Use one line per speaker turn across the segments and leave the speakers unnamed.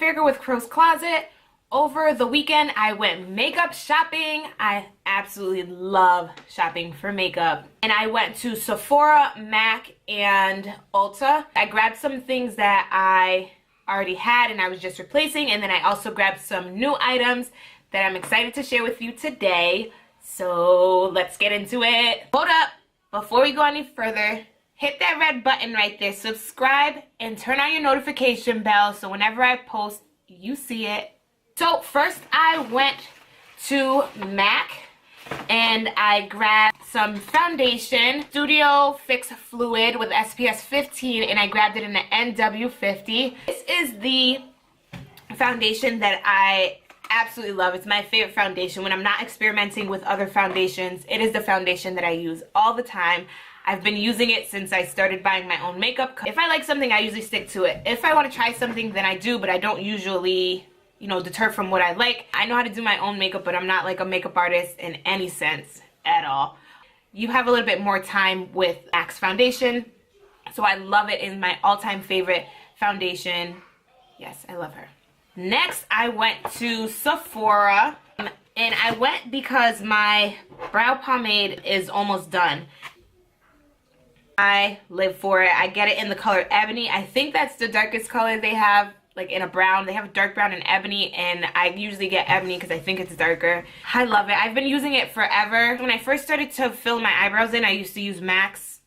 Fairgirl with Crow's Closet. Over the weekend, I went makeup shopping. I absolutely love shopping for makeup. And I went to Sephora, MAC, and Ulta. I grabbed some things that I already had and I was just replacing. And then I also grabbed some new items that I'm excited to share with you today. So let's get into it. Hold up. Before we go any further, hit that red button right there. Subscribe and turn on your notification bell so whenever I post, you see it. So first I went to MAC and I grabbed some foundation, Studio Fix Fluid with SPF 15, and I grabbed it in the NW50. This is the foundation that I absolutely love. It's my favorite foundation. When I'm not experimenting with other foundations, it is the foundation that I use all the time. I've been using it since I started buying my own makeup. If I like something, I usually stick to it. If I want to try something, then I do, but I don't usually, you know, deter from what I like. I know how to do my own makeup, but I'm not like a makeup artist in any sense at all. You have a little bit more time with MAC's foundation, so I love it. It's my all-time favorite foundation. Yes, I love her. Next, I went to Sephora, and I went because my brow pomade is almost done. I live for it. I get it in the color Ebony. I think that's the darkest color they have, like in a brown. They have a dark brown and Ebony, and I usually get Ebony because I think it's darker. I love it. I've been using it forever. When I first started to fill my eyebrows in, I used to use MAC's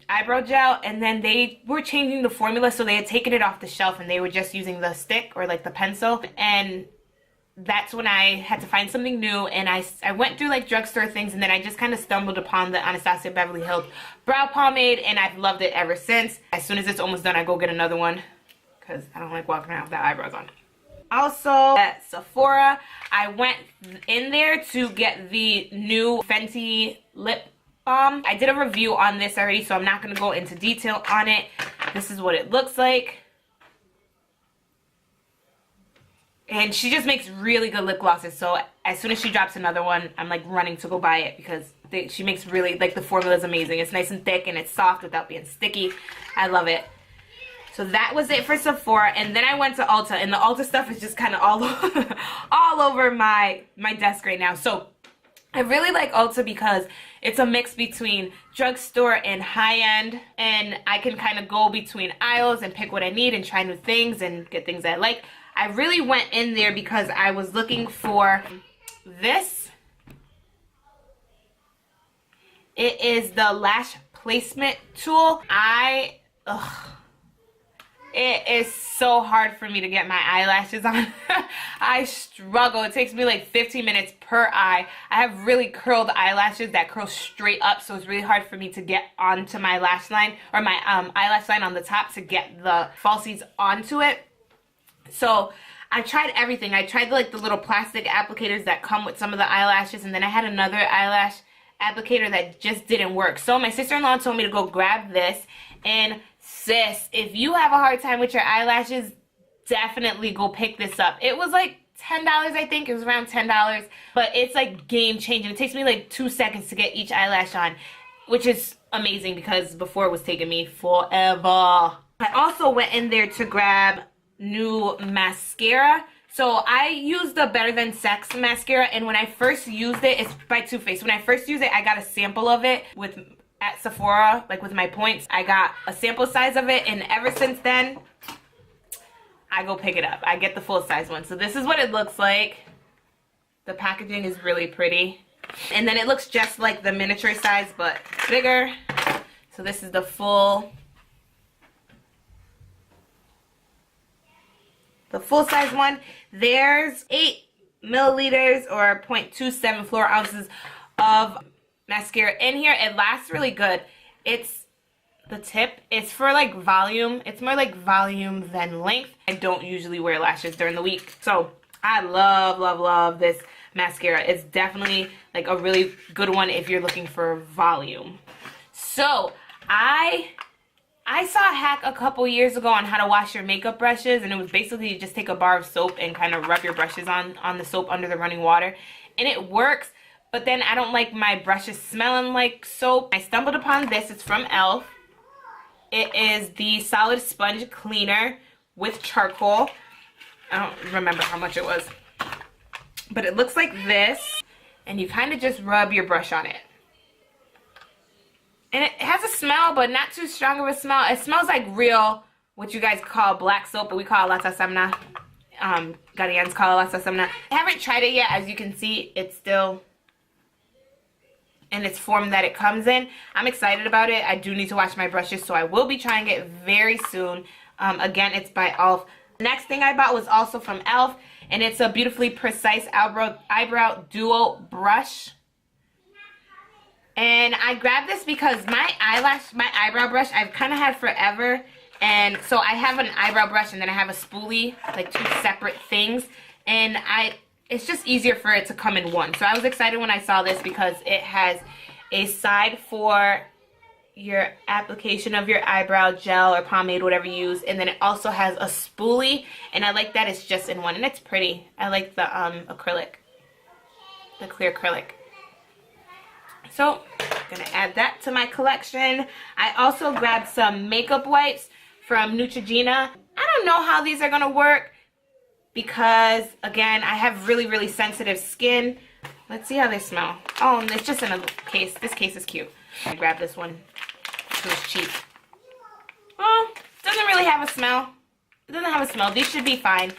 eyebrow gel, and then they were changing the formula, so they had taken it off the shelf and they were just using the stick or like the pencil, and that's when I had to find something new. And I went through like drugstore things, and then I just kind of stumbled upon the Anastasia Beverly Hills brow pomade, and I've loved it ever since. As soon as it's almost done, I go get another one because I don't like walking around without eyebrows on. Also at Sephora, I went in there to get the new Fenty lip balm. I did a review on this already, so I'm not going to go into detail on it. This is what it looks like. And she just makes really good lip glosses, so as soon as she drops another one, I'm like running to go buy it because she makes really, like, the formula is amazing. It's nice and thick and it's soft without being sticky. I love it. So that was it for Sephora, and then I went to Ulta, and the Ulta stuff is just kind of all over my desk right now. So I really like Ulta because it's a mix between drugstore and high-end, and I can kind of go between aisles and pick what I need and try new things and get things I like. I really went in there because I was looking for this. It is the lash placement tool. It is so hard for me to get my eyelashes on. I struggle. It takes me like 15 minutes per eye. I have really curled eyelashes that curl straight up, so it's really hard for me to get onto my lash line, or my eyelash line on the top, to get the falsies onto it. So I tried everything. I tried like the little plastic applicators that come with some of the eyelashes, and then I had another eyelash applicator that just didn't work. So my sister-in-law told me to go grab this, and sis, if you have a hard time with your eyelashes, definitely go pick this up. It was like $10, I think. It was around $10, but it's like game changing. It takes me like 2 seconds to get each eyelash on, which is amazing because before it was taking me forever. I also went in there to grab new mascara. So I used the Better Than Sex mascara, and when I first used it, it's by Too Faced. When I first used it, I got a sample of it at Sephora, like with my points. I got a sample size of it, and ever since then, I go pick it up. I get the full size one. So this is what it looks like. The packaging is really pretty. And then it looks just like the miniature size, but bigger. So this is the full size one. There's 8 milliliters or 0.27 fluoro ounces of mascara in here. It lasts really good. It's the tip. It's for like volume. It's more like volume than length. I don't usually wear lashes during the week, so I love this mascara. It's definitely like a really good one if you're looking for volume. So I saw a hack a couple years ago on how to wash your makeup brushes, and it was basically you just take a bar of soap and kind of rub your brushes on the soap under the running water, and it works. But then I don't like my brushes smelling like soap. I stumbled upon this. It's from e.l.f. It is the Solid Sponge Cleaner with charcoal. I don't remember how much it was. But it looks like this. And you kind of just rub your brush on it. And it has a smell, but not too strong of a smell. It smells like real, what you guys call black soap, but we call ULTA SEPHORA. Ghanaians call ULTA SEPHORA. I haven't tried it yet. As you can see, it's still in its form that it comes in. I'm excited about it. I do need to wash my brushes, so I will be trying it very soon. Again, it's by e.l.f. The next thing I bought was also from e.l.f. and it's a beautifully precise eyebrow duo brush. And I grabbed this because my eyebrow brush I've kind of had forever. And so I have an eyebrow brush and then I have a spoolie, like two separate things. And it's just easier for it to come in one. So I was excited when I saw this because it has a side for your application of your eyebrow gel or pomade, whatever you use. And then it also has a spoolie. And I like that it's just in one. And it's pretty. I like the acrylic, the clear acrylic. So I'm going to add that to my collection. I also grabbed some makeup wipes from Neutrogena. I don't know how these are going to work because, again, I have really, really sensitive skin. Let's see how they smell. Oh, and it's just in a case. This case is cute. I grabbed this one. It was cheap. Oh, doesn't really have a smell. It doesn't have a smell. These should be fine.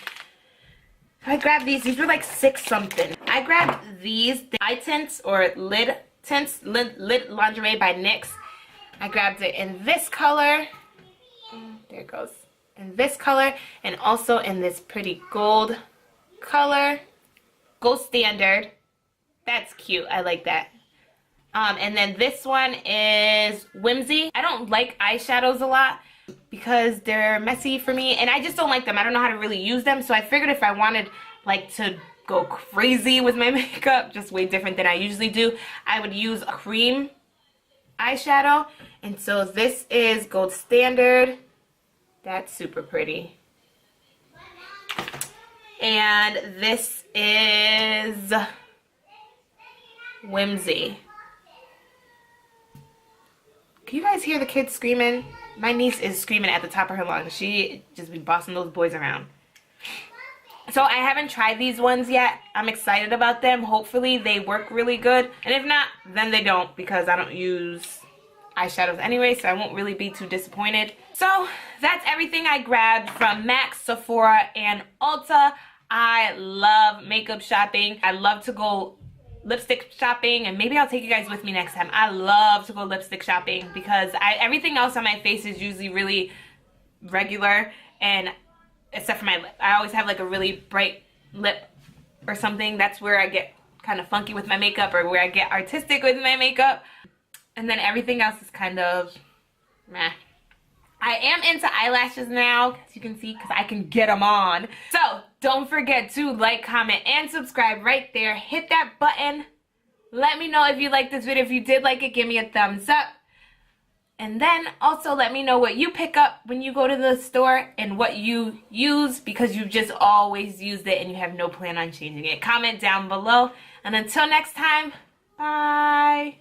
I grabbed these. These were like $6 something. I grabbed these, the eye tints or lid tints, lid lingerie by NYX. I grabbed it in this color. There it goes. In this color and also in this pretty gold color. Gold standard. That's cute. I like that. And then this one is Whimsy. I don't like eyeshadows a lot because they're messy for me and I just don't like them. I don't know how to really use them, so I figured if I wanted like to go crazy with my makeup, just way different than I usually do, I would use a cream eyeshadow. And so this is Gold Standard. That's super pretty. And this is Whimsy. Can you guys hear the kids screaming? My niece is screaming at the top of her lungs. She just be bossing those boys around. So I haven't tried these ones yet. I'm excited about them. Hopefully they work really good. And if not, then they don't because I don't use eyeshadows anyway, so I won't really be too disappointed. So that's everything I grabbed from MAC, Sephora, and Ulta. I love makeup shopping. I love to go lipstick shopping, and maybe I'll take you guys with me next time. I love to go lipstick shopping because everything else on my face is usually really regular, and except for my lip. I always have like a really bright lip or something. That's where I get kind of funky with my makeup or where I get artistic with my makeup. And then everything else is kind of meh. I am into eyelashes now, as you can see, because I can get them on. So don't forget to like, comment, and subscribe right there. Hit that button. Let me know if you liked this video. If you did like it, give me a thumbs up. And then also let me know what you pick up when you go to the store and what you use because you've just always used it and you have no plan on changing it. Comment down below. And until next time, bye.